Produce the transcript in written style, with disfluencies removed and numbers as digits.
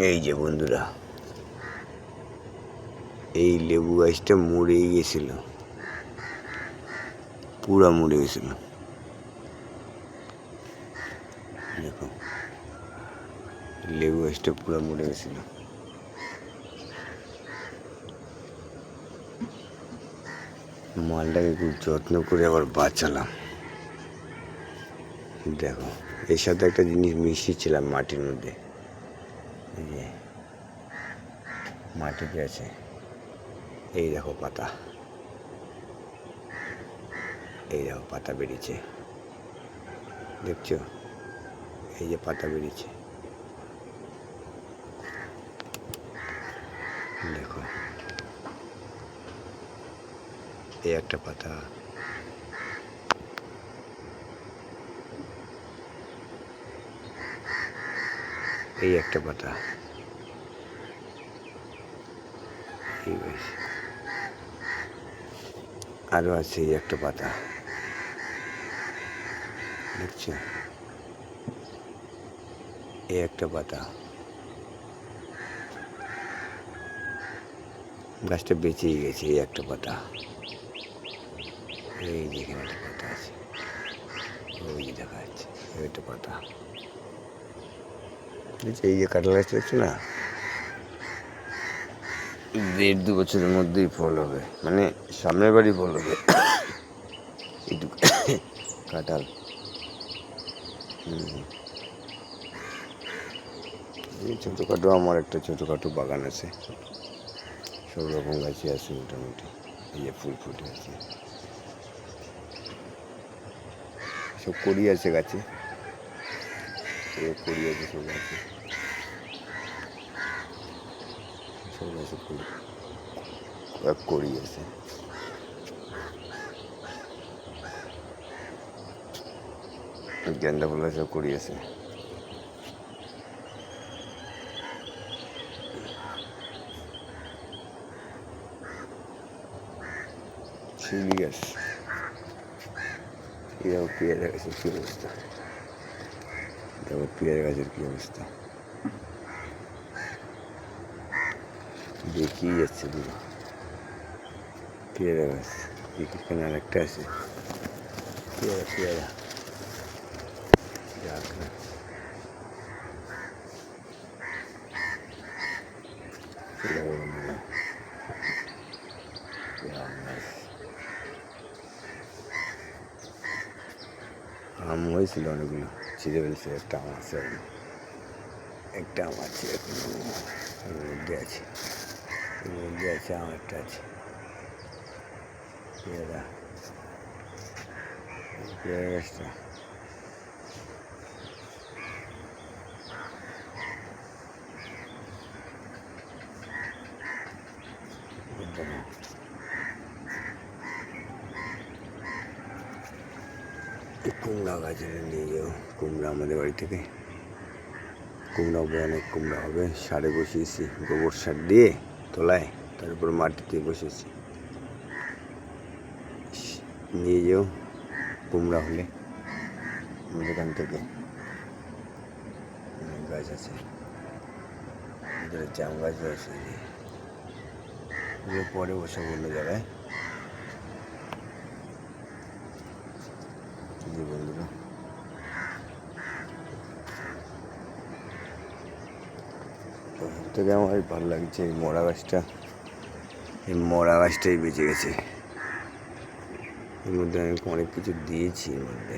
এই যে বন্ধুরা, এই লেবু গাছটা মরে গেছিল, পুরা মরে গেছিল। দেখো, লেবু গাছটা পুরা মরে গেছিল। মালটাকে খুব যত্ন করে আবার বাঁচালাম। দেখো, এর সাথে একটা জিনিস মিশিয়েছিলাম মাটির মধ্যে। এই যে মাটিতে আছে, এই দেখো পাতা, এই দেখো পাতা বেরিয়েছে, দেখছো? এই যে পাতা বেরিয়েছে, দেখো এই একটা পাতা, এই একটা পাতা, আরো আছে এই একটা পাতা, দেখছো? এই একটা পাতা। গাছটা বেঁচেই গেছে, এই একটা পাতা। এই যেখানে একটা পাতা আছে, ওই যে দেখা যাচ্ছে এই একটা পাতা। এই যে কাঁঠাল গাছটা দেখছো না, 1.5-2 বছরের মধ্যেই ফল হবে, মানে সামনের বাড়ি ফল হবে। এইটুকু কাঁঠাল। এই ছোটোখাটো আমার একটা ছোটোখাটো বাগান আছে, সব রকম গাছই আছে মোটামুটি। এই যে ফুল ফুটে আছে, সব কড়ি আছে গাছে, কড়ি আছে সব গাছে, সব গাছে কড়ি আছে। গেন্দা ফুল গাছে কড়ি আছে। শিউলি গাছ, এরকম পেয়ারা গাছের কী অবস্থা, দেখো পেয়ারা গাছের কী অবস্থা, দেখিয়ে যাচ্ছে দুটো পেয়ারা গাছ। এখানে আরেকটা আছে পেয়ারা, পেয়ারা যাক না, আম হয়েছিল অনেকগুলো, ছিঁড়ে ফেলছে। একটা আম আছে, একটা আম আছে এর মধ্যে আছে, এর মধ্যে আছে আম একটা আছে। পেয়ারা, পেয়ারা গাছটা কুমড়া গাছ নিয়ে যাও, কুমড়া আমাদের বাড়ি থেকে কুমড়া হবে, অনেক কুমড়া হবে। সারে বসিয়েছি, গোবর সার দিয়ে তলায়, তারপর মাটিতে বসিয়েছি। নিয়ে যাও কুমড়া হলে আমাদের এখান থেকে। গাছ আছে, জাম গাছ আছে, পরে বসে অন্য জায়গায়। জি বন্ধুরা, থেকে আমার ভালো লাগছে এই মরা গাছটা, এই মরা গাছটাই বেঁচে গেছে। এর মধ্যে আমি অনেক কিছু দিয়েছি, এর মধ্যে